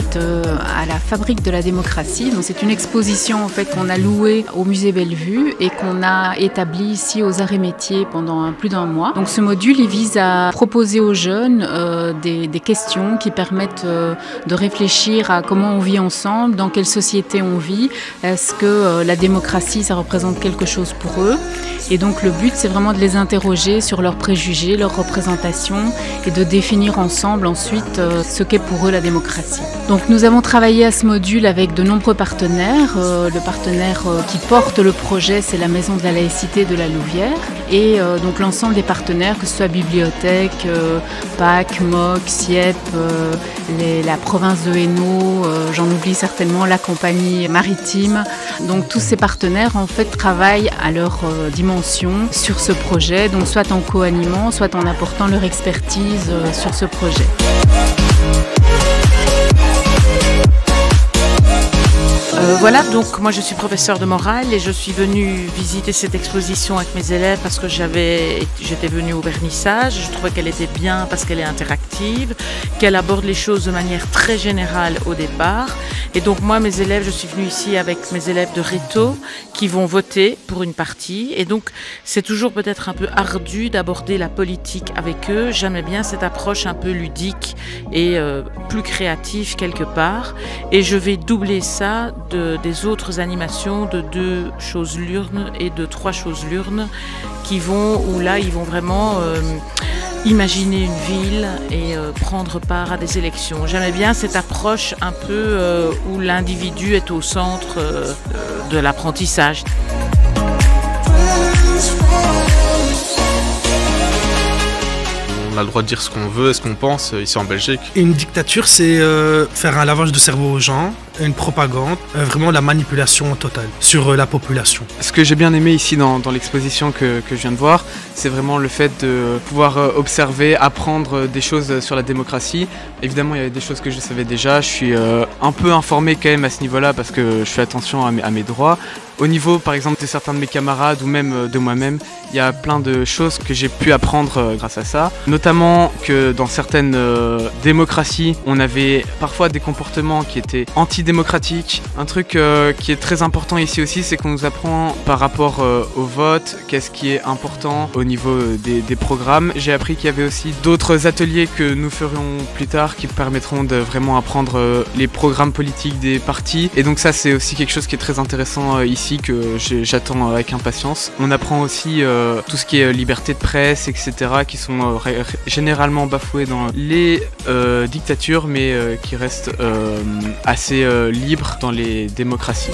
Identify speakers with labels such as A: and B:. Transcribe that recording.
A: est à la Fabrique de la démocratie. Donc c'est une exposition en fait qu'on a louée au musée Bellevue et qu'on a établie ici aux Arts et Métiers pendant plus d'un mois. Donc ce module il vise à proposer aux jeunes des questions qui permettent de réfléchir à comment on vit ensemble, dans quelle société on vit, est-ce que la démocratie ça représente quelque chose pour eux. Et donc le but c'est vraiment de les interroger sur leurs préjugés, leurs représentations et de définir ensemble ensuite ce qu'est pour eux la démocratie. Donc nous avons travaillé à ce module avec de nombreux partenaires. Le partenaire qui porte le projet c'est la Maison de la laïcité de la Louvière et donc l'ensemble des partenaires, que ce soit Bibliothèque, PAC, MOC, SIEP, la province de Hainaut, j'en oublie certainement, la compagnie maritime. Donc tous ces partenaires en fait travaillent à leur dimension sur ce projet, donc soit en co-animant, soit en apportant leur expertise sur ce projet.
B: Voilà, donc moi je suis professeure de morale et je suis venue visiter cette exposition avec mes élèves parce que j'étais venue au vernissage. Je trouvais qu'elle était bien parce qu'elle est interactive, qu'elle aborde les choses de manière très générale au départ. Et donc moi, mes élèves, je suis venue ici avec mes élèves de Réto qui vont voter pour une partie. Et donc c'est toujours peut-être un peu ardu d'aborder la politique avec eux. J'aimais bien cette approche un peu ludique et plus créative quelque part. Et je vais doubler ça des autres animations de 2 choses lurnes et de 3 choses lurnes où là ils vont vraiment imaginer une ville et prendre part à des élections. J'aimais bien cette approche un peu où l'individu est au centre de l'apprentissage.
C: On a le droit de dire ce qu'on veut, ce qu'on pense ici en Belgique.
D: Une dictature, c'est faire un lavage de cerveau aux gens, une propagande, vraiment la manipulation totale sur la population.
E: Ce que j'ai bien aimé ici dans l'exposition que je viens de voir, c'est vraiment le fait de pouvoir observer, apprendre des choses sur la démocratie. Évidemment, il y avait des choses que je savais déjà. Je suis un peu informé quand même à ce niveau-là parce que je fais attention à mes droits. Au niveau, par exemple, de certains de mes camarades ou même de moi-même, il y a plein de choses que j'ai pu apprendre grâce à ça. Notamment que dans certaines démocraties, on avait parfois des comportements qui étaient antidémocratiques. Un truc qui est très important ici aussi, c'est qu'on nous apprend par rapport au vote, qu'est-ce qui est important au niveau des programmes. J'ai appris qu'il y avait aussi d'autres ateliers que nous ferions plus tard qui permettront de vraiment apprendre les programmes politiques des partis. Et donc ça, c'est aussi quelque chose qui est très intéressant ici, que j'attends avec impatience. On apprend aussi tout ce qui est liberté de presse, etc., qui sont généralement bafoués dans les dictatures, mais qui restent assez libres dans les démocraties.